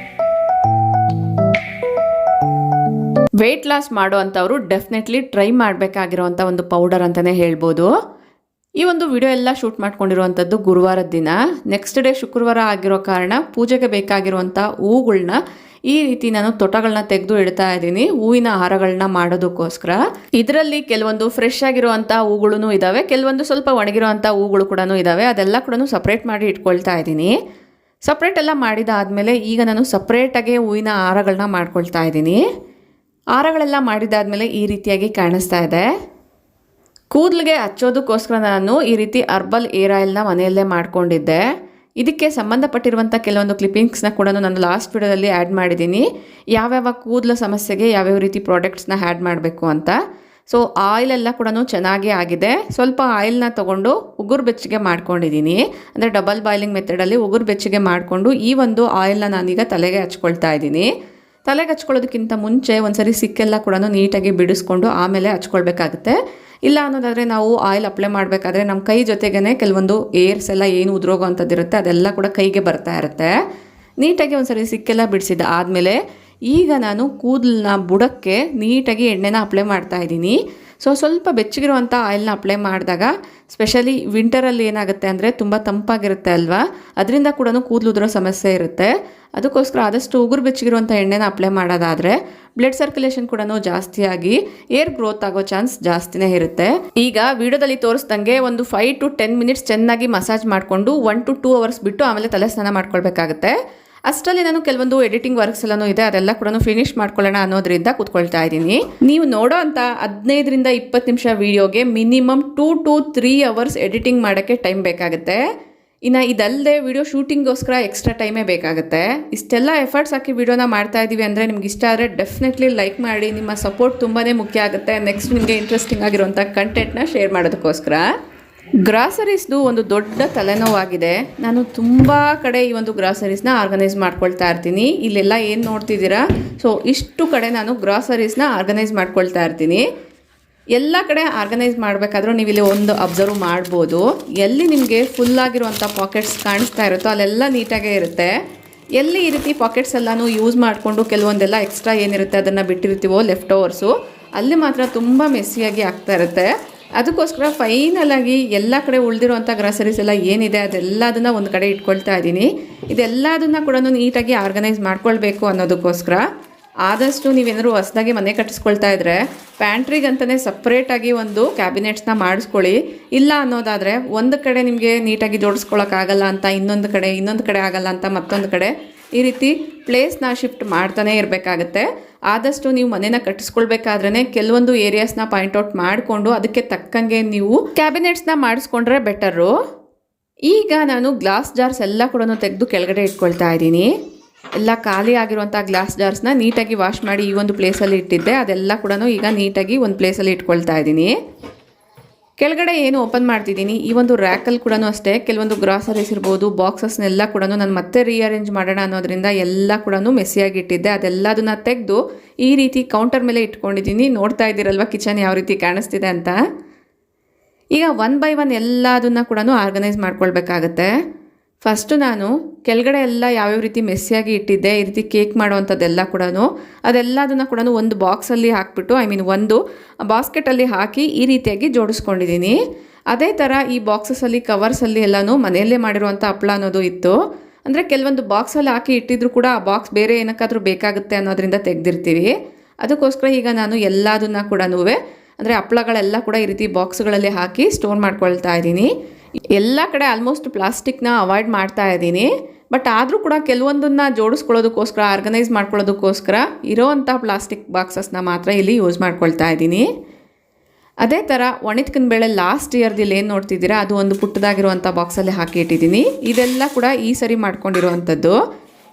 ವೆಯ್ಟ್ ಲಾಸ್ ಮಾಡೋ ಅಂಥವ್ರು ಡೆಫಿನೆಟ್ಲಿ ಟ್ರೈ ಮಾಡಬೇಕಾಗಿರೋವಂಥ ಒಂದು ಪೌಡರ್ ಅಂತಲೇ ಹೇಳ್ಬೋದು. ಈ ಒಂದು ವಿಡಿಯೋ ಎಲ್ಲ ಶೂಟ್ ಮಾಡ್ಕೊಂಡಿರುವಂಥದ್ದು ಗುರುವಾರದ ದಿನ. ನೆಕ್ಸ್ಟ್ ಡೇ ಶುಕ್ರವಾರ ಆಗಿರೋ ಕಾರಣ ಪೂಜೆಗೆ ಬೇಕಾಗಿರುವಂಥ ಹೂಗಳನ್ನ ಈ ರೀತಿ ನಾನು ತೊಟಗಳನ್ನ ತೆಗೆದು ಇಡ್ತಾ ಇದ್ದೀನಿ ಹೂವಿನ ಹಾರಗಳನ್ನ ಮಾಡೋದಕ್ಕೋಸ್ಕರ. ಇದರಲ್ಲಿ ಕೆಲವೊಂದು ಫ್ರೆಶ್ ಆಗಿರುವಂಥ ಹೂಗಳು ಇದ್ದಾವೆ, ಕೆಲವೊಂದು ಸ್ವಲ್ಪ ಒಣಗಿರುವಂಥ ಹೂಗಳು ಕೂಡ ಇದ್ದಾವೆ. ಅದೆಲ್ಲ ಕೂಡ ಸಪ್ರೇಟ್ ಮಾಡಿ ಇಟ್ಕೊಳ್ತಾ ಇದ್ದೀನಿ. ಸಪ್ರೇಟ್ ಎಲ್ಲ ಮಾಡಿದಾದ್ಮೇಲೆ ಈಗ ನಾನು ಸಪ್ರೇಟಾಗಿ ಹೂವಿನ ಹಾರಗಳನ್ನ ಮಾಡ್ಕೊಳ್ತಾ ಇದ್ದೀನಿ. ಹಾರಗಳೆಲ್ಲ ಮಾಡಿದಾದ್ಮೇಲೆ ಈ ರೀತಿಯಾಗಿ ಕಾಣಿಸ್ತಾ ಇದೆ. ಕೂದಲಿಗೆ ಹಚ್ಚೋದಕ್ಕೋಸ್ಕರ ನಾನು ಈ ರೀತಿ ಹರ್ಬಲ್ ಏರ್ ಆಯಿಲ್ನ ಮನೆಯಲ್ಲೇ ಮಾಡ್ಕೊಂಡಿದ್ದೆ. ಇದಕ್ಕೆ ಸಂಬಂಧಪಟ್ಟಿರುವಂಥ ಕೆಲವೊಂದು ಕ್ಲಿಪ್ಪಿಂಗ್ಸ್ನ ಕೂಡ ನಾನು ಲಾಸ್ಟ್ ವಿಡಿಯೋದಲ್ಲಿ ಆ್ಯಡ್ ಮಾಡಿದ್ದೀನಿ, ಯಾವ್ಯಾವ ಕೂದಲ ಸಮಸ್ಯೆಗೆ ಯಾವ್ಯಾವ ರೀತಿ ಪ್ರಾಡಕ್ಟ್ಸ್ನ ಆ್ಯಡ್ ಮಾಡಬೇಕು ಅಂತ. ಸೊ ಆಯಿಲೆಲ್ಲ ಕೂಡ ಚೆನ್ನಾಗೇ ಆಗಿದೆ. ಸ್ವಲ್ಪ ಆಯಿಲ್ನ ತೊಗೊಂಡು ಉಗುರು ಬೆಚ್ಚಗೆ ಮಾಡ್ಕೊಂಡಿದ್ದೀನಿ, ಅಂದರೆ ಡಬಲ್ ಬಾಯ್ಲಿಂಗ್ ಮೆಥಡಲ್ಲಿ ಉಗುರು ಬೆಚ್ಚಗೆ ಮಾಡಿಕೊಂಡು ಈ ಒಂದು ಆಯಿಲ್ನ ನಾನೀಗ ತಲೆಗೆ ಹಚ್ಕೊಳ್ತಾ ಇದ್ದೀನಿ. ತಲೆಗೆ ಹಚ್ಕೊಳ್ಳೋದಕ್ಕಿಂತ ಮುಂಚೆ ಒಂದ್ಸರಿ ಸಿಕ್ಕೆಲ್ಲ ಕೂಡ ನೀಟಾಗಿ ಬಿಡಿಸ್ಕೊಂಡು ಆಮೇಲೆ ಹಚ್ಕೊಳ್ಬೇಕಾಗುತ್ತೆ. ಇಲ್ಲ ಅನ್ನೋದಾದರೆ ನಾವು ಆಯಿಲ್ ಅಪ್ಲೈ ಮಾಡಬೇಕಾದ್ರೆ ನಮ್ಮ ಕೈ ಜೊತೆಗೇ ಕೆಲವೊಂದು ಏರ್ಸ್ ಎಲ್ಲ ಏನು ಉದುರೋಗೋ ಅಂಥದ್ದಿರುತ್ತೆ ಅದೆಲ್ಲ ಕೂಡ ಕೈಗೆ ಬರ್ತಾ ಇರುತ್ತೆ. ನೀಟಾಗಿ ಒಂದ್ಸರಿ ಸಿಕ್ಕೆಲ್ಲ ಬಿಡಿಸಿದ ಆದಮೇಲೆ ಈಗ ನಾನು ಕೂದಲನ್ನ ಬುಡಕ್ಕೆ ನೀಟಾಗಿ ಎಣ್ಣೆನ ಅಪ್ಲೈ ಮಾಡ್ತಾ ಇದ್ದೀನಿ. ಸ್ವಲ್ಪ ಬೆಚ್ಚಗಿರುವಂಥ ಆಯಿಲ್ನ ಅಪ್ಲೈ ಮಾಡಿದಾಗ, ಸ್ಪೆಷಲಿ ವಿಂಟರಲ್ಲಿ ಏನಾಗುತ್ತೆ ಅಂದರೆ ತುಂಬ ತಂಪಾಗಿರುತ್ತೆ ಅಲ್ವಾ, ಅದರಿಂದ ಕೂಡ ಕೂದಲು ಉದುರೋ ಸಮಸ್ಯೆ ಇರುತ್ತೆ. ಅದಕ್ಕೋಸ್ಕರ ಆದಷ್ಟು ಉಗುರು ಬೆಚ್ಚಗಿರುವಂಥ ಎಣ್ಣೆನ ಅಪ್ಲೈ ಮಾಡೋದಾದರೆ ಬ್ಲಡ್ ಸರ್ಕ್ಯುಲೇಷನ್ ಕೂಡ ಜಾಸ್ತಿ ಆಗಿ ಏರ್ ಗ್ರೋತ್ ಆಗೋ ಚಾನ್ಸ್ ಜಾಸ್ತಿನೇ ಇರುತ್ತೆ. ಈಗ ವಿಡಿಯೋದಲ್ಲಿ ತೋರಿಸ್ದಂಗೆ ಒಂದು 5 to 10 ಮಿನಿಟ್ಸ್ ಚೆನ್ನಾಗಿ ಮಸಾಜ್ ಮಾಡಿಕೊಂಡು 1 to 2 ಅವರ್ಸ್ ಬಿಟ್ಟು ಆಮೇಲೆ ತಲೆ ಸ್ನಾನ ಮಾಡ್ಕೊಳ್ಬೇಕಾಗುತ್ತೆ. ಅಷ್ಟರಲ್ಲಿ ನಾನು ಕೆಲವೊಂದು ಎಡಿಟಿಂಗ್ ವರ್ಕ್ಸ್ ಎಲ್ಲನೂ ಇದೆ, ಅದೆಲ್ಲ ಕೂಡ ಫಿನಿಶ್ ಮಾಡ್ಕೊಳ್ಳೋಣ ಅನ್ನೋದ್ರಿಂದ ಕೂತ್ಕೊಳ್ತಾ ಇದ್ದೀನಿ. ನೀವು ನೋಡೋ ಅಂಥ 15 to 20 ನಿಮಿಷ ವಿಡಿಯೋಗೆ ಮಿನಿಮಮ್ 2 to 3 ಅವರ್ಸ್ ಎಡಿಟಿಂಗ್ ಮಾಡೋಕ್ಕೆ ಟೈಮ್ ಬೇಕಾಗುತ್ತೆ. ಇನ್ನು ಇದಲ್ಲದೆ ವಿಡಿಯೋ ಶೂಟಿಂಗೋಸ್ಕರ ಎಕ್ಸ್ಟ್ರಾ ಟೈಮೇ ಬೇಕಾಗುತ್ತೆ. ಇಷ್ಟೆಲ್ಲ ಎಫರ್ಟ್ಸ್ ಹಾಕಿ ವಿಡಿಯೋನ ಮಾಡ್ತಾ ಇದ್ದೀವಿ ಅಂದರೆ ನಿಮ್ಗೆ ಇಷ್ಟ ಆದರೆ ಡೆಫಿನೆಟ್ಲಿ ಲೈಕ್ ಮಾಡಿ. ನಿಮ್ಮ ಸಪೋರ್ಟ್ ತುಂಬಾ ಮುಖ್ಯ ಆಗುತ್ತೆ ನೆಕ್ಸ್ಟ್ ನಿಮಗೆ ಇಂಟ್ರೆಸ್ಟಿಂಗ್ ಆಗಿರುವಂಥ ಕಂಟೆಂಟ್ನ ಶೇರ್ ಮಾಡೋದಕ್ಕೋಸ್ಕರ. ಗ್ರಾಸರೀಸ್ದು ಒಂದು ದೊಡ್ಡ ತಲೆನೋವಾಗಿದೆ. ನಾನು ತುಂಬ ಕಡೆ ಈ ಒಂದು ಗ್ರಾಸರೀಸ್ನ ಆರ್ಗನೈಸ್ ಮಾಡ್ಕೊಳ್ತಾ ಇರ್ತೀನಿ. ಇಲ್ಲೆಲ್ಲ ಏನು ನೋಡ್ತಿದ್ದೀರಾ, ಇಷ್ಟು ಕಡೆ ನಾನು ಗ್ರಾಸರೀಸ್ನ ಆರ್ಗನೈಸ್ ಮಾಡ್ಕೊಳ್ತಾ ಇರ್ತೀನಿ. ಎಲ್ಲ ಕಡೆ ಆರ್ಗನೈಸ್ ಮಾಡಬೇಕಾದ್ರೂ ನೀವು ಇಲ್ಲಿ ಒಂದು ಅಬ್ಸರ್ವ್ ಮಾಡ್ಬೋದು, ಎಲ್ಲಿ ನಿಮಗೆ ಫುಲ್ಲಾಗಿರುವಂಥ ಪಾಕೆಟ್ಸ್ ಕಾಣಿಸ್ತಾ ಇರುತ್ತೋ ಅಲ್ಲೆಲ್ಲ ನೀಟಾಗೇ ಇರುತ್ತೆ. ಎಲ್ಲಿ ಈ ರೀತಿ ಪಾಕೆಟ್ಸ್ ಎಲ್ಲನೂ ಯೂಸ್ ಮಾಡಿಕೊಂಡು ಕೆಲವೊಂದೆಲ್ಲ ಎಕ್ಸ್ಟ್ರಾ ಏನಿರುತ್ತೆ ಅದನ್ನು ಬಿಟ್ಟಿರ್ತೀವೋ ಲೆಫ್ಟ್ ಓವರ್ಸು, ಅಲ್ಲಿ ಮಾತ್ರ ತುಂಬ ಮೆಸ್ಸಿಯಾಗಿ ಆಗ್ತಾ ಇರುತ್ತೆ. ಅದಕ್ಕೋಸ್ಕರ ಫೈನಲಾಗಿ ಎಲ್ಲ ಕಡೆ ಉಳಿದಿರುವಂಥ ಗ್ರಾಸರೀಸ್ ಎಲ್ಲ ಏನಿದೆ ಅದೆಲ್ಲದನ್ನು ಒಂದು ಕಡೆ ಇಟ್ಕೊಳ್ತಾ ಇದ್ದೀನಿ. ಇದೆಲ್ಲದನ್ನು ಕೂಡ ನೀಟಾಗಿ ಆರ್ಗನೈಸ್ ಮಾಡ್ಕೊಳ್ಬೇಕು ಅನ್ನೋದಕ್ಕೋಸ್ಕರ. ಆದಷ್ಟು ನೀವೇನಾದರೂ ಹೊಸದಾಗಿ ಮನೆ ಕಟ್ಟಿಸ್ಕೊಳ್ತಾ ಇದ್ದರೆ ಪ್ಯಾಂಟ್ರಿಗಂತಲೇ ಸಪ್ರೇಟಾಗಿ ಒಂದು ಕ್ಯಾಬಿನೆಟ್ಸ್ನ ಮಾಡಿಸ್ಕೊಳ್ಳಿ. ಇಲ್ಲ ಅನ್ನೋದಾದರೆ ಒಂದು ಕಡೆ ನಿಮಗೆ ನೀಟಾಗಿ ಜೋಡಿಸ್ಕೊಳ್ಳೋಕ್ಕಾಗಲ್ಲ ಅಂತ ಇನ್ನೊಂದು ಕಡೆ ಆಗಲ್ಲ ಅಂತ ಮತ್ತೊಂದು ಕಡೆ, ಈ ರೀತಿ ಪ್ಲೇಸ್ನ ಶಿಫ್ಟ್ ಮಾಡ್ತಾನೆ ಇರಬೇಕಾಗತ್ತೆ. ಆದಷ್ಟು ನೀವು ಮನೇನ ಕಟ್ಟಿಸ್ಕೊಳ್ಬೇಕಾದ್ರೇ ಕೆಲವೊಂದು ಏರಿಯಾಸ್ನ ಪಾಯಿಂಟ್ಔಟ್ ಮಾಡಿಕೊಂಡು ಅದಕ್ಕೆ ತಕ್ಕಂಗೆ ನೀವು ಕ್ಯಾಬಿನೆಟ್ಸ್ನ ಮಾಡಿಸ್ಕೊಂಡ್ರೆ ಬೆಟರು. ಈಗ ನಾನು ಗ್ಲಾಸ್ ಜಾರ್ಸ್ ಎಲ್ಲ ಕೂಡ ತೆಗೆದು ಕೆಳಗಡೆ ಇಟ್ಕೊಳ್ತಾ ಇದ್ದೀನಿ. ಎಲ್ಲ ಖಾಲಿ ಆಗಿರುವಂಥ ಗ್ಲಾಸ್ ಜಾರ್ಸ್ನ ನೀಟಾಗಿ ವಾಶ್ ಮಾಡಿ ಈ ಒಂದು ಪ್ಲೇಸಲ್ಲಿ ಇಟ್ಟಿದ್ದೆ, ಅದೆಲ್ಲ ಕೂಡ ಈಗ ನೀಟಾಗಿ ಒಂದು ಪ್ಲೇಸಲ್ಲಿ ಇಟ್ಕೊಳ್ತಾ ಇದ್ದೀನಿ. ಕೆಳಗಡೆ ಏನು ಓಪನ್ ಮಾಡ್ತಿದ್ದೀನಿ, ಈ ಒಂದು ರ್ಯಾಕಲ್ಲಿ ಕೂಡ ಅಷ್ಟೇ ಕೆಲವೊಂದು ಗ್ರಾಸರೀಸ್ ಇರ್ಬೋದು, ಬಾಕ್ಸಸ್ನೆಲ್ಲ ಕೂಡ ನಾನು ಮತ್ತೆ ರೀಅರೇಂಜ್ ಮಾಡೋಣ ಅನ್ನೋದ್ರಿಂದ ಎಲ್ಲ ಕೂಡ ಮೆಸ್ಸಿಯಾಗಿ ಇಟ್ಟಿದ್ದೆ. ಅದೆಲ್ಲದನ್ನ ತೆಗೆದು ಈ ರೀತಿ ಕೌಂಟರ್ ಮೇಲೆ ಇಟ್ಕೊಂಡಿದ್ದೀನಿ. ನೋಡ್ತಾ ಇದ್ದೀರಲ್ವ ಕಿಚನ್ ಯಾವ ರೀತಿ ಕಾಣಿಸ್ತಿದೆ ಅಂತ. ಈಗ 1 by 1 ಎಲ್ಲದನ್ನ ಕೂಡ ಆರ್ಗನೈಸ್ ಮಾಡ್ಕೊಳ್ಬೇಕಾಗತ್ತೆ. ಫಸ್ಟು ನಾನು ಕೆಳಗಡೆ ಎಲ್ಲ ಯಾವ್ಯಾವ ರೀತಿ ಮೆಸ್ಸಿಯಾಗಿ ಇಟ್ಟಿದ್ದೆ, ಈ ರೀತಿ ಕೇಕ್ ಮಾಡೋವಂಥದ್ದೆಲ್ಲ ಕೂಡ ಅದೆಲ್ಲದನ್ನು ಕೂಡ ಒಂದು ಬಾಕ್ಸಲ್ಲಿ ಹಾಕ್ಬಿಟ್ಟು ಒಂದು ಬಾಸ್ಕೆಟಲ್ಲಿ ಹಾಕಿ ಈ ರೀತಿಯಾಗಿ ಜೋಡಿಸ್ಕೊಂಡಿದ್ದೀನಿ. ಅದೇ ಥರ ಈ ಬಾಕ್ಸಸ್ಸಲ್ಲಿ ಕವರ್ಸಲ್ಲಿ ಎಲ್ಲನೂ ಮನೆಯಲ್ಲೇ ಮಾಡಿರುವಂಥ ಹಪ್ಪಳ ಅನ್ನೋದು ಇತ್ತು. ಅಂದರೆ ಕೆಲವೊಂದು ಬಾಕ್ಸಲ್ಲಿ ಹಾಕಿ ಇಟ್ಟಿದ್ರು ಕೂಡ ಆ ಬಾಕ್ಸ್ ಬೇರೆ ಏನಕ್ಕಾದರೂ ಬೇಕಾಗುತ್ತೆ ಅನ್ನೋದ್ರಿಂದ ತೆಗೆದಿರ್ತೀವಿ. ಅದಕ್ಕೋಸ್ಕರ ಈಗ ನಾನು ಎಲ್ಲದನ್ನು ಕೂಡ ಅಂದರೆ ಹಪ್ಪಳಗಳೆಲ್ಲ ಕೂಡ ಈ ರೀತಿ ಬಾಕ್ಸ್ಗಳಲ್ಲಿ ಹಾಕಿ ಸ್ಟೋರ್ ಮಾಡ್ಕೊಳ್ತಾ ಇದ್ದೀನಿ. ಎಲ್ಲ ಕಡೆ ಆಲ್ಮೋಸ್ಟ್ ಪ್ಲಾಸ್ಟಿಕ್ನ ಅವಾಯ್ಡ್ ಮಾಡ್ತಾ ಇದ್ದೀನಿ, ಬಟ್ ಆದರೂ ಕೂಡ ಕೆಲವೊಂದನ್ನು ಜೋಡಿಸ್ಕೊಳ್ಳೋದಕ್ಕೋಸ್ಕರ ಆರ್ಗನೈಸ್ ಮಾಡ್ಕೊಳ್ಳೋದಕ್ಕೋಸ್ಕರ ಇರೋವಂಥ ಪ್ಲಾಸ್ಟಿಕ್ ಬಾಕ್ಸಸ್ನ ಮಾತ್ರ ಇಲ್ಲಿ ಯೂಸ್ ಮಾಡ್ಕೊಳ್ತಾ ಇದ್ದೀನಿ. ಅದೇ ಥರ ಒಣಗಿದ ಬೇಳೆ ಲಾಸ್ಟ್ ಇಯರ್ದಿಲ್ಲಿ ಏನು ನೋಡ್ತಿದ್ದೀರಾ ಅದು ಒಂದು ಪುಟ್ಟದಾಗಿರುವಂಥ ಬಾಕ್ಸಲ್ಲಿ ಹಾಕಿ ಇಟ್ಟಿದ್ದೀನಿ. ಇದೆಲ್ಲ ಕೂಡ ಈ ಸರಿ ಮಾಡ್ಕೊಂಡಿರುವಂಥದ್ದು.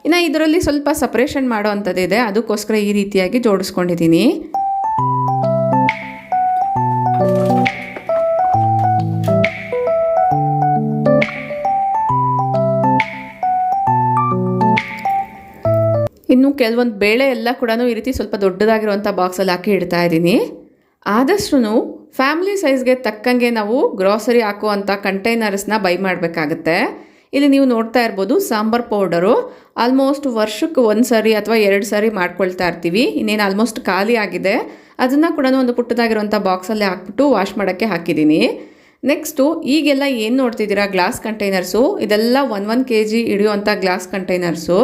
ಇನ್ನು ಇದರಲ್ಲಿ ಸ್ವಲ್ಪ ಸಪ್ರೇಷನ್ ಮಾಡೋ ಅಂಥದ್ದಿದೆ, ಅದಕ್ಕೋಸ್ಕರ ಈ ರೀತಿಯಾಗಿ ಜೋಡಿಸ್ಕೊಂಡಿದ್ದೀನಿ. ಇನ್ನು ಕೆಲವೊಂದು ಬೇಳೆ ಎಲ್ಲ ಕೂಡ ಈ ರೀತಿ ಸ್ವಲ್ಪ ದೊಡ್ಡದಾಗಿರುವಂಥ ಬಾಕ್ಸಲ್ಲಿ ಹಾಕಿ ಇಡ್ತಾ ಇದ್ದೀನಿ. ಆದಷ್ಟು ಫ್ಯಾಮಿಲಿ ಸೈಜ್ಗೆ ತಕ್ಕಂಗೆ ನಾವು ಗ್ರಾಸರಿ ಹಾಕುವಂಥ ಕಂಟೈನರ್ಸ್ನ ಬೈ ಮಾಡಬೇಕಾಗತ್ತೆ. ಇಲ್ಲಿ ನೀವು ನೋಡ್ತಾ ಇರ್ಬೋದು ಸಾಂಬಾರ್ ಪೌಡರು ಆಲ್ಮೋಸ್ಟ್ ವರ್ಷಕ್ಕೆ 1 ಸಾರಿ ಅಥವಾ 2 ಸಾರಿ ಮಾಡ್ಕೊಳ್ತಾ ಇರ್ತೀವಿ. ಇನ್ನೇನು ಆಲ್ಮೋಸ್ಟ್ ಖಾಲಿ ಆಗಿದೆ. ಅದನ್ನು ಕೂಡ ಒಂದು ಪುಟ್ಟದಾಗಿರುವಂಥ ಬಾಕ್ಸಲ್ಲಿ ಹಾಕ್ಬಿಟ್ಟು ವಾಶ್ ಮಾಡೋಕ್ಕೆ ಹಾಕಿದ್ದೀನಿ. ನೆಕ್ಸ್ಟು ಈಗೆಲ್ಲ ಏನು ನೋಡ್ತಿದ್ದೀರಾ ಗ್ಲಾಸ್ ಕಂಟೈನರ್ಸು, ಇದೆಲ್ಲ 1 kg ಹಿಡಿಯುವಂಥ ಗ್ಲಾಸ್ ಕಂಟೈನರ್ಸು.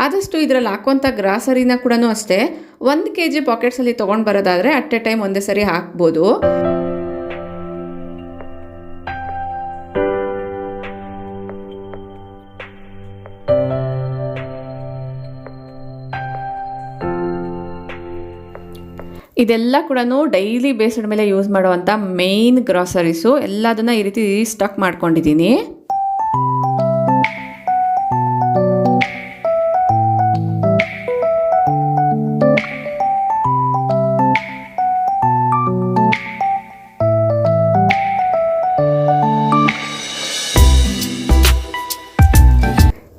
ಆದಷ್ಟು ಇದರಲ್ಲಿ ಹಾಕುವಂಥ ಗ್ರಾಸರಿನ ಕೂಡ ಅಷ್ಟೇ 1 kg ಪಾಕೆಟ್ಸಲ್ಲಿ ತೊಗೊಂಡು ಬರೋದಾದರೆ ಅಟ್ ಎ ಟೈಮ್ ಒಂದೇ ಸರಿ ಹಾಕ್ಬೋದು. ಇದೆಲ್ಲ ಕೂಡ ಡೈಲಿ ಬೇಸ್ಡ್ ಮೇಲೆ ಯೂಸ್ ಮಾಡುವಂಥ ಮೇಯ್ನ್ ಗ್ರಾಸರೀಸು ಎಲ್ಲದನ್ನು ಈ ರೀತಿ ಸ್ಟಾಕ್ ಮಾಡ್ಕೊಂಡಿದ್ದೀನಿ.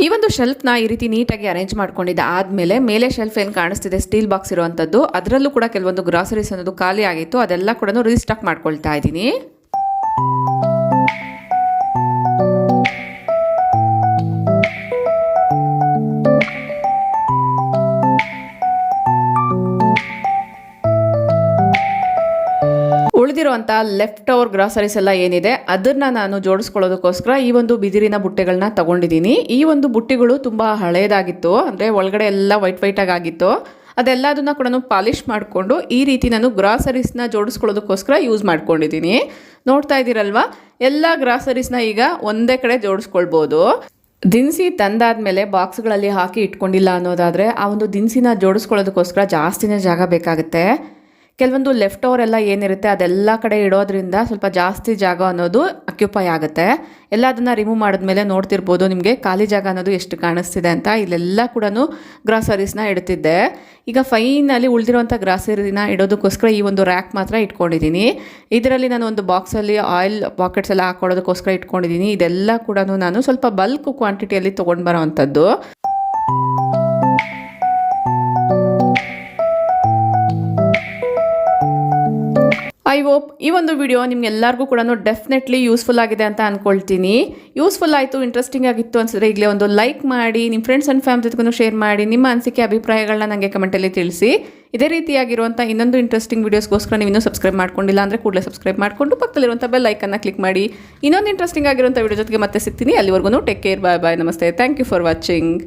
ಈ ಒಂದು ಶೆಲ್ಫ್ನ ಈ ರೀತಿ ನೀಟಾಗಿ ಅರೇಂಜ್ ಮಾಡ್ಕೊಂಡಿದ್ದೆ ಆದಮೇಲೆ ಮೇಲೆ ಶೆಲ್ಫ್ ಏನು ಕಾಣಿಸ್ತಿದೆ ಸ್ಟೀಲ್ ಬಾಕ್ಸ್ ಇರುವಂಥದ್ದು, ಅದರಲ್ಲೂ ಕೂಡ ಕೆಲವೊಂದು ಗ್ರಾಸರೀಸ್ ಅನ್ನೋದು ಖಾಲಿ ಆಗಿತ್ತು. ಅದೆಲ್ಲ ಕೂಡ ರೀಸ್ಟಾಕ್ ಮಾಡ್ಕೊಳ್ತಾ ಇದ್ದೀನಿ. ಉಳಿದಿರುವಂಥ ಲೆಫ್ಟ್ ಓವರ್ ಗ್ರಾಸರೀಸ್ ಎಲ್ಲ ಏನಿದೆ ಅದನ್ನು ನಾನು ಜೋಡಿಸ್ಕೊಳ್ಳೋದಕ್ಕೋಸ್ಕರ ಈ ಒಂದು ಬಿದಿರಿನ ಬುಟ್ಟೆಗಳನ್ನ ತಗೊಂಡಿದ್ದೀನಿ. ಈ ಒಂದು ಬುಟ್ಟಿಗಳು ತುಂಬ ಹಳೇದಾಗಿತ್ತು, ಅಂದರೆ ಒಳಗಡೆ ಎಲ್ಲ ವೈಟ್ ಆಗಿತ್ತು. ಅದೆಲ್ಲದನ್ನು ಕೂಡ ಪಾಲಿಷ್ ಮಾಡಿಕೊಂಡು ಈ ರೀತಿ ನಾನು ಗ್ರಾಸರೀಸ್ನ ಜೋಡಿಸ್ಕೊಳ್ಳೋದಕ್ಕೋಸ್ಕರ ಯೂಸ್ ಮಾಡ್ಕೊಂಡಿದ್ದೀನಿ. ನೋಡ್ತಾ ಇದ್ದೀರಲ್ವಾ, ಎಲ್ಲ ಗ್ರಾಸರೀಸ್ನ ಈಗ ಒಂದೇ ಕಡೆ ಜೋಡಿಸ್ಕೊಳ್ಬೋದು. ದಿನಸಿ ತಂದಾದ್ಮೇಲೆ ಬಾಕ್ಸ್ಗಳಲ್ಲಿ ಹಾಕಿ ಇಟ್ಕೊಂಡಿಲ್ಲ ಅನ್ನೋದಾದರೆ ಆ ಒಂದು ದಿನಸಿನ ಜೋಡಿಸ್ಕೊಳ್ಳೋದಕ್ಕೋಸ್ಕರ ಜಾಸ್ತಿನೇ ಜಾಗ ಬೇಕಾಗುತ್ತೆ. ಕೆಲವೊಂದು ಲೆಫ್ಟ್ ಓವರ್ ಎಲ್ಲ ಏನಿರುತ್ತೆ ಅದೆಲ್ಲ ಕಡೆ ಇಡೋದ್ರಿಂದ ಸ್ವಲ್ಪ ಜಾಸ್ತಿ ಜಾಗ ಅನ್ನೋದು ಅಕ್ಯುಪೈ ಆಗುತ್ತೆ. ಎಲ್ಲ ಅದನ್ನು ರಿಮೂವ್ ಮಾಡಿದ್ಮೇಲೆ ನೋಡ್ತಿರ್ಬೋದು ನಿಮಗೆ ಖಾಲಿ ಜಾಗ ಅನ್ನೋದು ಎಷ್ಟು ಕಾಣಿಸ್ತಿದೆ ಅಂತ. ಇಲ್ಲೆಲ್ಲ ಕೂಡ ಗ್ರಾಸರೀಸ್ನ ಇಡ್ತಿದ್ದೆ. ಈಗ ಫೈನಲ್ಲಿ ಉಳಿದಿರುವಂಥ ಗ್ರಾಸರಿನ ಇಡೋದಕ್ಕೋಸ್ಕರ ಈ ಒಂದು ರ್ಯಾಕ್ ಮಾತ್ರ ಇಟ್ಕೊಂಡಿದ್ದೀನಿ. ಇದರಲ್ಲಿ ನಾನು ಒಂದು ಬಾಕ್ಸಲ್ಲಿ ಆಯಿಲ್ ಪಾಕೆಟ್ಸ್ ಎಲ್ಲ ಹಾಕೊಳ್ಳೋದಕ್ಕೋಸ್ಕರ ಇಟ್ಕೊಂಡಿದ್ದೀನಿ. ಇದೆಲ್ಲ ಕೂಡ ನಾನು ಸ್ವಲ್ಪ ಬಲ್ಕ್ ಕ್ವಾಂಟಿಟಿಯಲ್ಲಿ ತೊಗೊಂಡು ಬರೋ ಅಂಥದ್ದು. ಐ ಹೋಪ್ ಈ ಒಂದು ವಿಡಿಯೋ ನಿಮ್ಗೆಲ್ಲರಿಗೂ ಕೂಡ ಡೆಫಿನೆಟ್ಲಿ ಯೂಸ್ಫುಲ್ ಆಗಿದೆ ಅಂತ ಅಂದ್ಕೊಳ್ತೀನಿ. ಯೂಸ್ಫುಲ್ ಆಯಿತು, ಇಂಟ್ರೆಸ್ಟಿಂಗ್ ಆಗಿತ್ತು ಅನಿಸಿದ್ರೆ ಈಗಲೇ ಒಂದು ಲೈಕ್ ಮಾಡಿ, ನಿಮ್ಮ ಫ್ರೆಂಡ್ಸ್ ಆ್ಯಂಡ್ ಫ್ಯಾಮಿಲಿ ಜೊತೆಗೂ ಶೇರ್ ಮಾಡಿ, ನಿಮ್ಮ ಅನಿಸಿಕೆ ಅಭಿಪ್ರಾಯಗಳನ್ನ ನನಗೆ ಕಮೆಂಟಲ್ಲಿ ತಿಳಿಸಿ. ಇದೇ ರೀತಿಯಾಗಿರುವಂಥ ಇನ್ನೊಂದು ಇಂಟ್ರೆಸ್ಟಿಂಗ್ ವೀಡಿಯೋಸ್ಗೋಸ್ಕರ ನೀವು ಇನ್ನೂ ಸಬ್ಸ್ಕ್ರೈಬ್ ಮಾಡ್ಕೊಂಡಿಲ್ಲ ಅಂದರೆ ಕೂಡಲೇ ಸಬ್ಸ್ಕ್ರೈಬ್ ಮಾಡಿಕೊಂಡು ಪಕ್ಕದಲ್ಲಿರುವಂಥ ಬೆಲ್ ಐಕನ್ನ ಕ್ಲಿಕ್ ಮಾಡಿ. ಇನ್ನೊಂದು ಇಂಟ್ರೆಸ್ಟಿಂಗ್ ಆಗಿರುವಂಥ ವಿಡಿಯೋ ಜೊತೆಗೆ ಮತ್ತೆ ಸಿಗ್ತೀನಿ. ಅಲ್ಲಿವರೆಗೂ ಟೇಕ್ ಕೇರ್, ಬಾಯ್ ಬಾಯ್, ನಮಸ್ತೆ, ಥ್ಯಾಂಕ್ ಯು ಫಾರ್ ವಾಚಿಂಗ್.